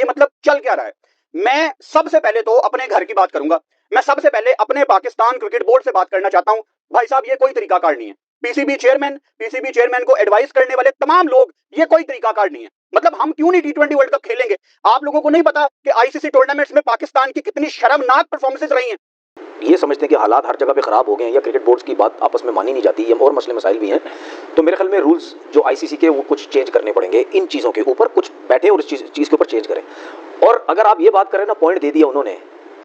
ये मतलब चल क्या रहा है? मैं सबसे पहले तो अपने घर की बात करूंगा। मैं सबसे पहले अपने पाकिस्तान क्रिकेट बोर्ड से बात करना चाहता हूं। भाई साहब, ये कोई तरीकाकार नहीं है। पीसीबी चेयरमैन को एडवाइस करने वाले तमाम लोग, ये कोई तरीकाकार नहीं है। मतलब हम क्यों नहीं T20 वर्ल्ड कप खेलेंगे? आप लोगों को नहीं पता कि आईसीसी टूर्नामेंट्स में पाकिस्तान की कितनी शर्मनाक परफॉर्मेंसेस रही हैं? ये समझते हैं कि हालात हर जगह पे खराब हो गए हैं या क्रिकेट बोर्ड्स की बात आपस में मानी नहीं जाती, ये और मसले मसाइल भी हैं। तो मेरे ख्याल में रूल्स जो आईसीसी के वो कुछ चेंज करने पड़ेंगे, इन चीज़ों के ऊपर कुछ बैठे और इस चीज़ के ऊपर चेंज करें। और अगर आप ये बात करें ना, पॉइंट दे दिया उन्होंने,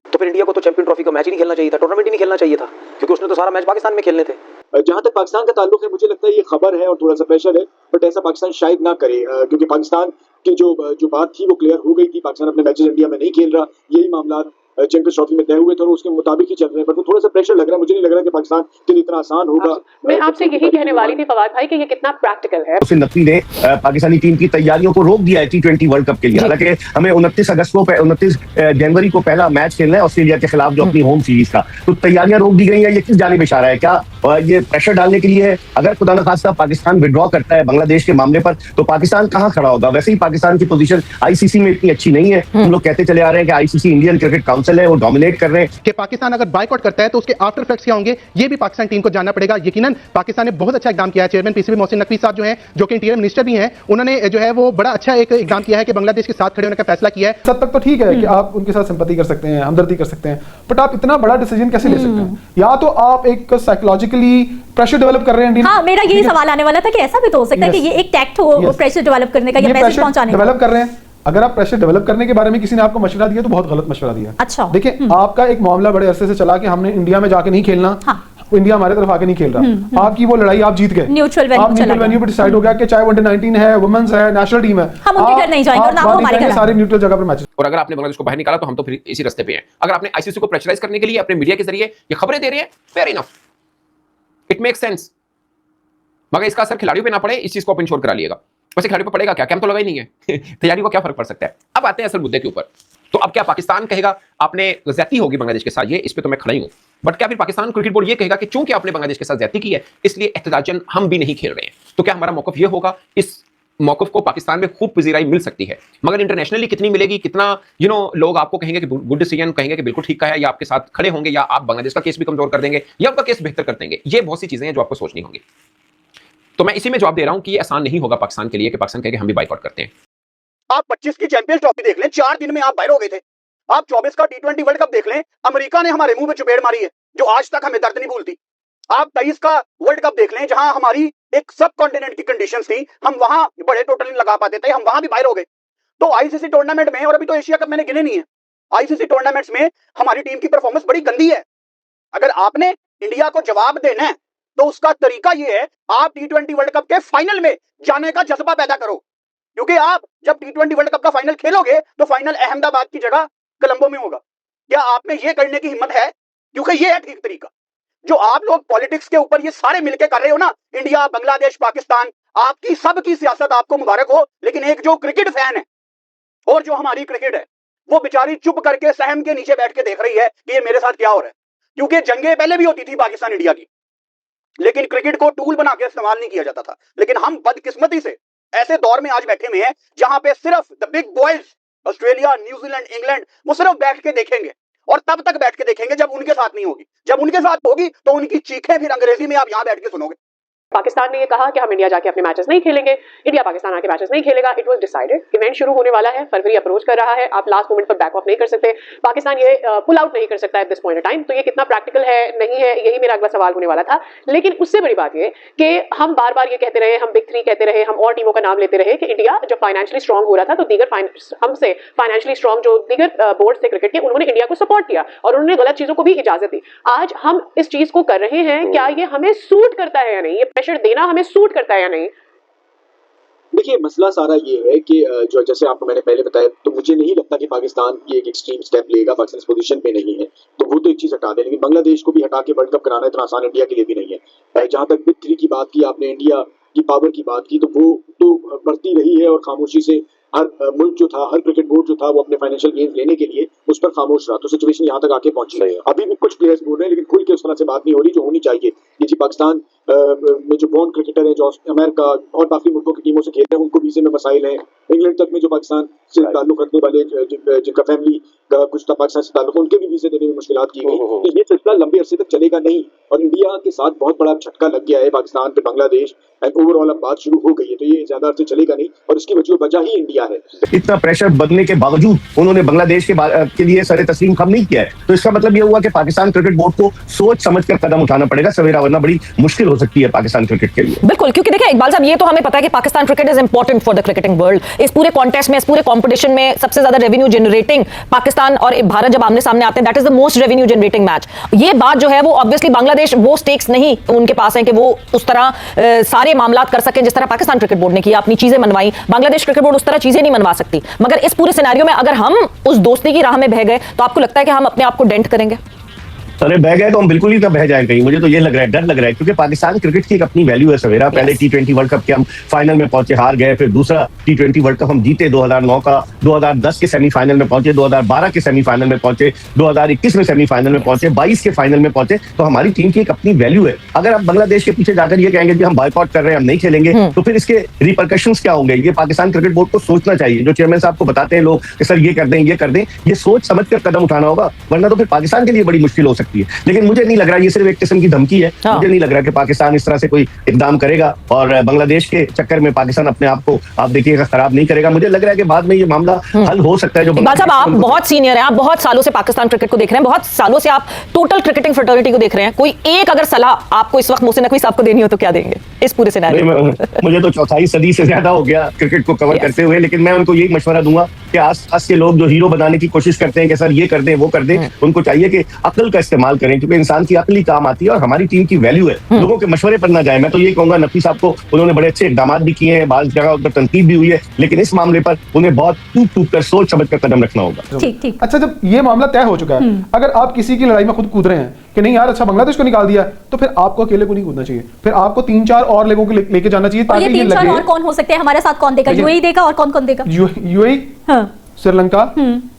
तो फिर इंडिया को तो चैंपियन ट्रॉफी का मैच ही नहीं खेलना चाहिए था, टूर्नामेंट ही नहीं खेलना चाहिए था, क्योंकि उसने तो सारा मैच पाकिस्तान में खेलने थे। जहां तक पाकिस्तान का ताल्लुक है, मुझे लगता है ये खबर है और थोड़ा सा प्रेशर है, बट ऐसा पाकिस्तान शायद ना करे, क्योंकि पाकिस्तान की जो बात थी वो क्लियर हो गई थी। पाकिस्तान अपने मैचेस इंडिया में नहीं खेल रहा, यही मामला चैंपियंस ट्रॉफी में तय हुए थे और उसके मुताबिक ही चल रहे हैं। बट वो थोड़ा सा प्रेशर लग रहा है, मुझे नहीं लग रहा कि पाकिस्तान के लिए इतना आसान होगा। मैं आपसे यही कहने वाली थी फवाद भाई कि ये कितना प्रैक्टिकल है। फिर नकवी ने पाकिस्तानी टीम की तैयारियों को रोक दिया है T20 वर्ल्ड कप के लिए। हालांकि हमें 29 जनवरी को पहला मैच खेलना है ऑस्ट्रेलिया के खिलाफ, जो अपनी होम सीरीज का, तो तैयारियां रोक दी गई हैं। ये किस जानिब इशारा है? क्या ये प्रेशर डालने के लिए है? अगर खुदा न खास्ता पाकिस्तान विड्रॉ करता है बांग्लादेश के मामले पर, तो पाकिस्तान कहां खड़ा होगा? वैसे ही पाकिस्तान की पोजीशन आईसीसी में इतनी अच्छी नहीं है। हम लोग कहते चले आ रहे हैं कि आईसीसी इंडियन क्रिकेट काउंसिल है, वो डोमिनेट कर रहे हैं। कि पाकिस्तान अगर बायकॉट करता है तो उसके आफ्टर इफेक्ट्स क्या होंगे, ये भी पाकिस्तान टीम को जानना पड़ेगा। यकीनन पाकिस्तान ने बहुत अच्छा इकदाम किया है। चेयरमैन पीसीबी मोहसिन नकवी साहब जो हैं, जो कि इंटीरियर मिनिस्टर भी हैं, उन्होंने जो है वो बड़ा अच्छा एक इकदाम किया है कि बांग्लादेश के साथ खड़े होने का फैसला किया है। तब तक तो ठीक है कि आप उनके साथ सिंपैथी कर सकते हैं, हमदर्दी कर सकते हैं, बट आप इतना बड़ा डिसीजन कैसे ले सकते हैं? या तो आप एक साइकोलॉजिकली प्रेशर डेवलप कर रहे हैं। हाँ, मेरा यही सवाल आने वाला था कि ऐसा भी तो हो सकता है कि ये एक टैक्ट हो प्रेशर डेवलप करने का या मैसेज पहुंचाने का। डेवलप कर रहे हैं। अगर आप प्रेशर डेवलप करने के बारे में किसी ने आपको मशवरा दिया तो बहुत गलत मशवरा दिया। अच्छा, देखिए, आपका एक मामला बड़े अरसे से चला कि हमने इंडिया में जाके नहीं खेलना। हाँ। इंडिया हमारे तरफ आके नहीं खेल रहा। आपकी वो लड़ाई आप जीत गए, न्यूट्रल वेन्यू पे डिसाइड हो गया कि चाहे वो अंडर-19 है, वुमेन्स है, नेशनल टीम है, हम उनके घर नहीं जाएंगे और ना वो हमारे घर। सारे न्यूट्रल जगह पर मैचेस। और अगर आपने बांग्लादेश को बाहर निकाला तो हम तो फिर इसी रास्ते पे हैं। अगर आपने आईसीसी को प्रेशराइज करने के लिए अपने मीडिया के जरिए ये खबरें दे रहे हैं, fair enough, it makes sense, मगर इसका असर खिलाड़ियों पे ना पड़े, इस चीज को आप इंश्योर करा लिएगा। वैसे खिलाड़ियों पर पड़ेगा क्या? कैंप तो लगा ही नहीं है। तैयारी को क्या फर्क पड़ सकता है? अब आते हैं असल मुद्दे के ऊपर। तो अब क्या पाकिस्तान कहेगा आपने ज्यादती होगी बांग्लादेश के साथ? ये इस पे तो मैं खड़ा ही हूं। बट क्या फिर पाकिस्तान क्रिकेट बोर्ड ये कहेगा कि चूंकि आपने बांग्लादेश के साथ ज्यादती की है, इसलिए एहतजाजन हम भी नहीं खेल रहे हैं? तो क्या हमारा मौकफ ये होगा? इस मौकफ को पाकिस्तान में खूब पजीराई मिल सकती है, मगर इंटरनेशनली कितनी मिलेगी? कितना लोग आपको कहेंगे कि गुड डिसीजन, कहेंगे कि बिल्कुल ठीक का है, या आपके साथ खड़े होंगे, या आप बांग्लादेश का केस भी कमजोर कर देंगे, या उनका केस बेहतर कर देंगे? ये बहुत सी चीजें हैं जो आपको सोचनी होंगी। तो मैं इसी में जवाब दे रहा हूं कि ये आसान नहीं होगा पाकिस्तान के लिए कि पाकिस्तान कहे हम भी बाइकआउट करते हैं। आप 25 की चैंपियंस ट्रॉफी देख लें, 4 दिन में आप बाहर हो गए थे। आप 24 का T20 वर्ल्ड कप देख लें, अमेरिका ने हमारे मुंह में चुपेड़ मारी है जो आज तक हमें दर्द नहीं भूलती। आप 23 का वर्ल्ड कप देख लें, जहां हमारी एक सब कॉन्टिनेंट की कंडीशंस थी, हम वहां बड़े टोटल नहीं लगा पाते थे, हम वहां भी बाहर हो गए। तो आईसीसी टूर्नामेंट में, और अभी तो एशिया कप मैंने गिने नहीं है, आईसीसी टूर्नामेंट्स में हमारी टीम की परफॉर्मेंस बड़ी गंदी है। अगर आपने इंडिया को जवाब देना है तो उसका तरीका ये है, आप T20 वर्ल्ड कप के फाइनल में जाने का जज्बा पैदा करो, क्योंकि आप जब T20 वर्ल्ड कप का फाइनल खेलोगे तो फाइनल अहमदाबाद की जगह कोलंबो में होगा। क्या आप में ये करने की हिम्मत है? क्योंकि ये है ठीक तरीका। जो आप लोग पॉलिटिक्स के ऊपर ये सारे मिलके कर रहे हो ना, इंडिया, बांग्लादेश, पाकिस्तान, आपकी सबकी सियासत आपको मुबारक हो, लेकिन एक जो क्रिकेट फैन है और जो हमारी क्रिकेट है, वो बेचारी चुप करके सहम के नीचे बैठ के देख रही है कि ये मेरे साथ क्या हो रहा है। क्योंकि जंगें पहले भी होती थी पाकिस्तान इंडिया की, लेकिन क्रिकेट को टूल बना के इस्तेमाल नहीं किया जाता था। लेकिन हम बदकिस्मती से ऐसे दौर में आज बैठे हुए हैं जहां पे सिर्फ the big boys, Australia, New Zealand, England, वो सिर्फ बैठ के देखेंगे, और तब तक बैठ के देखेंगे जब उनके साथ नहीं होगी। जब उनके साथ होगी तो उनकी चीखें फिर अंग्रेजी में आप यहां बैठ के सुनोगे। पाकिस्तान ने ये कहा कि हम इंडिया जाके अपने मैचेस नहीं खेलेंगे, इंडिया पाकिस्तान आके मैचेस नहीं खेलेगा। इट वाज डिसाइडेड, इवेंट शुरू होने वाला है, फरवरी अप्रोच कर रहा है, आप लास्ट मोमेंट पर बैक ऑफ नहीं कर सकते, पाकिस्तान ये पुल आउट नहीं कर सकता at this point of time. तो ये कितना प्रैक्टिकल है, नहीं है, यही मेरा अगला सवाल होने वाला था। लेकिन उससे बड़ी बात ये कि हम बार बार ये कहते रहे, हम बिग 3 कहते रहे, हम और टीमों का नाम लेते रहे कि इंडिया जब फाइनेंशियली स्ट्रॉन्ग हो रहा था तो दीगर हमसे फाइनेंशियली स्ट्रॉन्ग जो दीगर बोर्ड थे क्रिकेट के, उन्होंने इंडिया को सपोर्ट किया और उन्होंने गलत चीजों को भी इजाजत दी। आज हम इस चीज को कर रहे हैं, क्या ये हमें सूट करता है या नहीं? ये प्रेशर देना हमें सूट करता है या नहीं? देखिए, मसला सारा ये है कि जो जैसे आपको मैंने पहले बताया, तो मुझे नहीं लगता कि पाकिस्तान ये एक एक्सट्रीम स्टेप लेगा। पाकिस्तान इस पोजीशन पे नहीं है, तो वो तो एक चीज हटा दे, लेकिन बांग्लादेश को भी हटा के वर्ल्ड कप कराना इतना आसान इंडिया के लिए भी नहीं है। जहां तक बिग 3 की बात की आपने, इंडिया की पावर की बात की, तो वो तो बढ़ती रही है और खामोशी से हर मुल्क जो था, हर क्रिकेट बोर्ड जो था, वो अपने फाइनेंशियल गेन्स लेने के लिए उस पर खामोश रहा, तो सिचुएशन यहाँ तक आके पहुंची। अभी भी कुछ प्लेयर्स बोल रहे हैं, लेकिन खुल के उस तरह से बात नहीं हो रही जो होनी चाहिए। ये जी पाकिस्तान में जो बॉर्न क्रिकेटर है, जो अमेरिका और बाकी मुल्कों की टीमों से खेल रहे हैं, उनको वीजे में मसाइल हैं। इंग्लैंड तक में जो पाकिस्तान से ताल्लुक रखने वाले जिनका फैमिली का कुछ पाकिस्तान से ताल्लुक, उनके भी वीजे देने में मुश्किलात की गई। तो ये सिलसिला लंबे अरसे तक चलेगा नहीं, और इंडिया के साथ बहुत बड़ा झटका लग गया है पाकिस्तान पे, बांग्लादेश एंड ओवरऑल अब बात शुरू हो गई है, तो ये ज्यादा अरसे चलेगा नहीं, और इसकी वजह ही इंडिया है। इतना प्रेशर बनने के बावजूद उन्होंने बांग्लादेश के लिए सरे तस्लीम कम नहीं किया है, तो इसका मतलब ये हुआ कि पाकिस्तान क्रिकेट बोर्ड को सोच समझकर कदम उठाना पड़ेगा सवेरा, वरना बड़ी मुश्किल हो सकती है पाकिस्तान क्रिकेट के लिए। बिल्कुल, क्योंकि देखिए इकबाल साहब, ये तो हमें पता है कि Pakistan cricket is important for the cricketing world. इस पूरे कॉन्टेस्ट में, इस पूरे कॉम्पिटिशन में सबसे ज्यादा रेवेन्यू जनरेटिंग पाकिस्तान और भारत जब आमने सामने आते हैं, that is the most revenue generating match. ये बात जो है वो ऑब्वियसली बांग्लादेश वो स्टेक्स नहीं उनके पास है कि वो उस तरह सारे मामला कर सकें जिस तरह पाकिस्तान क्रिकेट बोर्ड ने किया, अपनी चीजें मनवाई। बांग्लादेश क्रिकेट बोर्ड उस तरह चीजें नहीं मनवा सकती। मगर इस पूरे सिनेरियो में अगर हम उस दोस्ती की राह में बह गए तो आपको लगता है कि हम अपने आप को डेंट करेंगे? अरे बह गए तो हम बिल्कुल ही तो बह जाएंगे। मुझे तो ये लग रहा है, डर लग रहा है, क्योंकि पाकिस्तान क्रिकेट की एक अपनी वैल्यू है सवेरा। पहले T20 वर्ल्ड कप के हम फाइनल में पहुंचे, हार गए, फिर दूसरा T20 वर्ल्ड कप हम जीते 2009 का, 2010 के सेमीफाइनल में पहुंचे, 2012 के सेमीफाइनल में पहुंचे, 2021 में सेमीफाइनल में पहुंचे, 22 के फाइनल में पहुंचे। तो हमारी टीम की एक अपनी वैल्यू है। अगर आप बांग्लादेश के पीछे जाकर ये कहेंगे कि हम बॉयकॉट कर रहे हैं, हम नहीं खेलेंगे, तो फिर इसके रिपरकशंस क्या होंगे? ये पाकिस्तान क्रिकेट बोर्ड को सोचना चाहिए। जो चेयरमैन साहब को बताते हैं लोग कि सर ये कर दें, ये कर दें, ये सोच समझकर कदम उठाना होगा, वरना तो फिर पाकिस्तान के लिए बड़ी मुश्किल हो सकती है। लेकिन मुझे नहीं लग रहा ये सिर्फ एक किस्म की धमकी है। मुझे नहीं लग रहा कि पाकिस्तान इस तरह से कोई इकदाम करेगा और बांग्लादेश के चक्कर में पाकिस्तान अपने आप को, आप देखिएगा, खराब नहीं करेगा। मुझे लग रहा है कि बाद में ये मामला हल हो सकता है। जो इकबाल साहब, आप बहुत सीनियर हैं, आप बहुत सालों से पाकिस्तान क्रिकेट को देख रहे हैं, बहुत सालों से आप टोटल क्रिकेटिंग फ्रेटर्निटी को देख रहे हैं। कोई एक अगर सलाह आपको इस वक्त मोहसिन नकवी साहब को देनी हो तो क्या देंगे इस पूरे सिनेरियो में? मुझे तो चौथाई सदी से ज्यादा हो गया क्रिकेट को कवर करते हुए, लेकिन मैं उनको यही मशवरा दूंगा कि आस-पास के लोग जो हीरो बनाने की कोशिश करते हैं कि सर ये कर दें, वो कर दें, उनको चाहिए कि अक्ल का इस्तेमाल करें, क्योंकि इंसान की अक्ल ही काम आती है और हमारी टीम की वैल्यू है। लोगों के मशवरे पर ना जाए। मैं तो ये कहूंगा, नकवी साहब को उन्होंने बड़े अच्छे इकदाम भी किए हैं, बाज़ जगह उन पर तनकीद भी हुई है, लेकिन इस मामले पर उन्हें बहुत टूट कर सोच समझ कर कदम रखना होगा। ठीक ठीक। अच्छा, जब ये मामला तय हो चुका है, अगर आप किसी की लड़ाई में खुद कूद रहे हैं कि नहीं यार, अच्छा बांग्लादेश को निकाल दिया, तो फिर आपको अकेले को नहीं कूदना चाहिए, फिर आपको 3-4 और लोगों को लेके जाना चाहिए, ताकि ये 3-4 और कौन हो सकते हैं हमारे साथ? कौन देगा? यूएई देगा? और कौन कौन देगा? यूएई, श्रीलंका,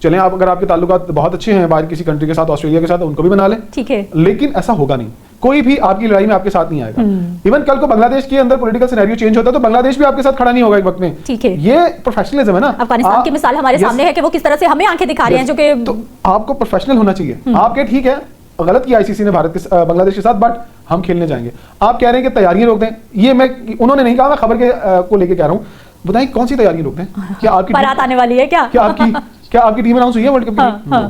चलें आप, अगर आपके ताल्लुकात बहुत अच्छे हैं बाहर किसी कंट्री के साथ, ऑस्ट्रेलिया के साथ, उनको भी बना लें, ठीक है। लेकिन ऐसा होगा नहीं, कोई भी आपकी लड़ाई में आपके साथ नहीं आएगा। इवन कल को बांग्लादेश के अंदर पॉलिटिकल सिनेरियो चेंज होता है तो बांग्लादेश भी आपके साथ खड़ा नहीं होगा एक वक्त में, ठीक है। ये प्रोफेशनलिज्म है ना। अफगानिस्तान की मिसाल हमारे सामने है कि वो किस तरह से हमें आंखें दिखा रहे हैं, जो कि तो आपको प्रोफेशनल होना चाहिए। आपके ठीक है, गलत किया आईसीसी ने भारत के बांग्लादेश के साथ, बट हम खेलने जाएंगे। आप कह रहे हैं कि तैयारियां रोक दें, ये मैं, उन्होंने नहीं कहा, मैं खबर के को लेके कह रहा हूँ। बताएं कौन सी तैयारियां रोक दें? क्या आपकी बारात आने वाली है क्या? क्या आपकी टीम अनाउंस हुई है वर्ल्ड कप के लिए?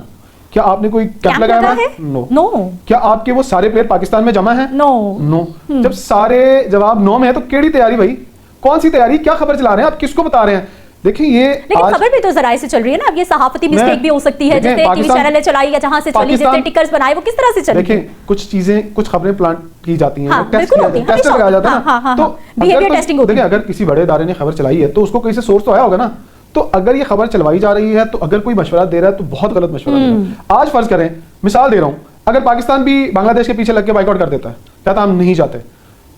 क्या आपने कोई कैंप लगाया है? नो। क्या आपके वो सारे प्लेयर पाकिस्तान में जमा है? नो। जब सारे जवाब नो में है तो केड़ी तैयारी भाई? कौन सी तैयारी? क्या खबर चला रहे हैं आप? किसको बता रहे हैं? देखिए ये लेकिन खबर भी तो जराए से चल रही है ना। अब ये सहाफती मिस्टेक भी हो सकती है, जैसे टीवी चैनल ने चलाई या जहां से चली, जैसे टिकर्स बनाए, वो किस तरह से चली? देखिए कुछ चीजें, कुछ खबरें प्लांट की जाती हैं, टेस्ट टेस्ट लगाया जाता है ना, तो बिहेवियर टेस्टिंग होती है। अगर किसी बड़े इदारे ने खबर चलाई है तो उसको कहीं से सोर्स तो आया होगा ना। तो अगर ये खबर चलवाई जा रही है, तो अगर कोई मशवरा दे रहा है तो बहुत गलत मशवरा दे रहा है। आज फर्ज करें, मिसाल दे रहा हूं, अगर पाकिस्तान भी बांग्लादेश के पीछे लग के बाइकआउट कर देता है, कहता हम नहीं जाते,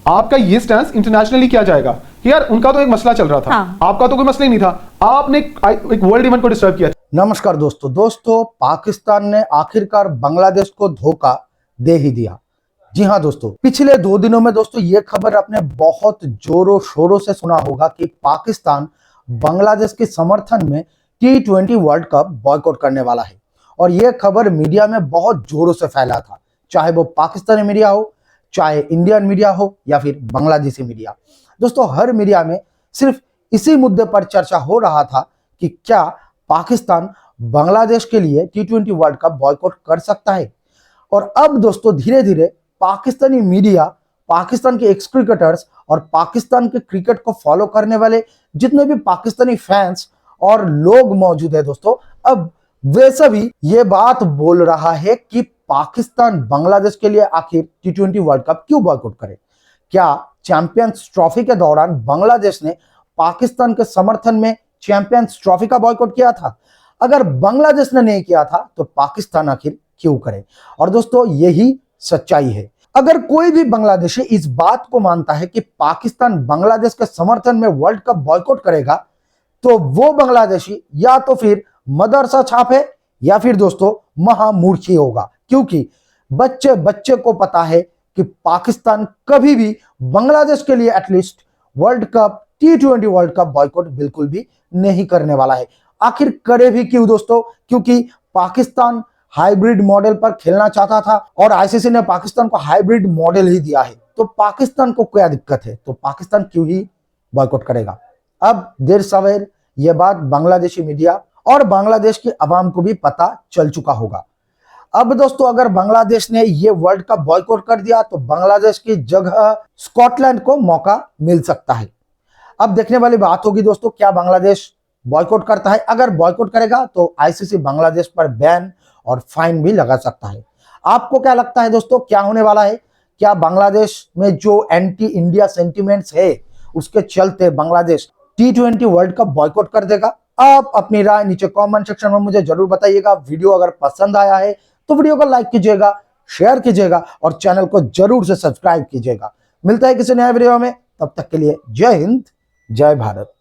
आपका ये स्टैंस इंटरनेशनली क्या जाएगा कि यार उनका तो एक मसला चल रहा था, आपका तो कोई मसला ही नहीं था, आपने एक वर्ल्ड इवेंट को डिस्टर्ब किया। नमस्कार दोस्तों, पाकिस्तान ने आखिरकार बांग्लादेश को धोखा दे ही दिया। जी हाँ दोस्तों, पिछले 2 दिनों में दोस्तों ये खबर आपने बहुत जोरों शोरों से सुना होगा कि पाकिस्तान बांग्लादेश के समर्थन में T20 वर्ल्ड कप बॉयकॉट करने वाला है। और यह खबर मीडिया में बहुत जोरों से फैला था, चाहे वो पाकिस्तानी मीडिया हो, चाहे इंडियन मीडिया हो, या फिर बांग्लादेशी मीडिया। दोस्तों हर मीडिया में सिर्फ इसी मुद्दे पर चर्चा हो रहा था कि क्या पाकिस्तान बांग्लादेश के लिए T20 वर्ल्ड कप बॉयकॉट कर सकता है। और अब दोस्तों धीरे धीरे पाकिस्तानी मीडिया, पाकिस्तान के एक्स क्रिकेटर्स और पाकिस्तान के क्रिकेट को फॉलो करने वाले जितने भी पाकिस्तानी फैंस और लोग मौजूद है दोस्तों, अब वे सभी ये बात बोल रहा है कि पाकिस्तान बांग्लादेश के लिए आखिर T20 वर्ल्ड कप क्यों बॉयकॉट करे। क्या चैंपियंस ट्रॉफी के दौरान बांग्लादेश ने पाकिस्तान के समर्थन में चैंपियंस ट्रॉफी का बॉयकॉट किया था? अगर बांग्लादेश ने नहीं किया था तो पाकिस्तान आखिर क्यों करे? और दोस्तों यही सच्चाई है। अगर कोई भी बांग्लादेशी इस बात को मानता है कि पाकिस्तान बांग्लादेश के समर्थन में वर्ल्ड कप बॉयकॉट करेगा, तो वो बांग्लादेशी या तो फिर मदरसा छाप है या फिर दोस्तों महामूर्खी होगा, क्योंकि बच्चे बच्चे को पता है कि पाकिस्तान कभी भी बांग्लादेश के लिए at least world cup T20 world cup boycott बिल्कुल भी नहीं करने वाला है। आखिर करे भी क्यों दोस्तों? क्योंकि पाकिस्तान हाइब्रिड मॉडल पर खेलना चाहता था और आईसीसी ने पाकिस्तान को हाइब्रिड मॉडल ही दिया है, तो पाकिस्तान को क्या दिक्कत है? तो पाकिस्तान क्यों ही बॉयकॉट करेगा? अब देर सवेर यह बात बांग्लादेशी मीडिया और बांग्लादेश की आवाम को भी पता चल चुका होगा। अब दोस्तों अगर बांग्लादेश ने यह वर्ल्ड कप बॉयकॉट कर दिया तो बांग्लादेश की जगह स्कॉटलैंड को मौका मिल सकता है। अब देखने वाली बात होगी दोस्तों, क्या बांग्लादेश बॉयकॉट करता है? अगर बॉयकॉट करेगा तो आईसीसी बांग्लादेश पर बैन और फाइन भी लगा सकता है। आपको क्या लगता है दोस्तों, क्या होने वाला है? क्या बांग्लादेश में जो एंटी इंडिया सेंटिमेंट्स है उसके चलते Bangladesh T20 world cup boycott कर देगा? आप अपनी राय नीचे कमेंट सेक्शन में मुझे जरूर बताइएगा। वीडियो अगर पसंद आया है तो वीडियो को लाइक कीजिएगा, शेयर कीजिएगा और चैनल को जरूर से सब्सक्राइब कीजिएगा। मिलता है किसी नए वीडियो में, तब तक के लिए जय हिंद, जय भारत।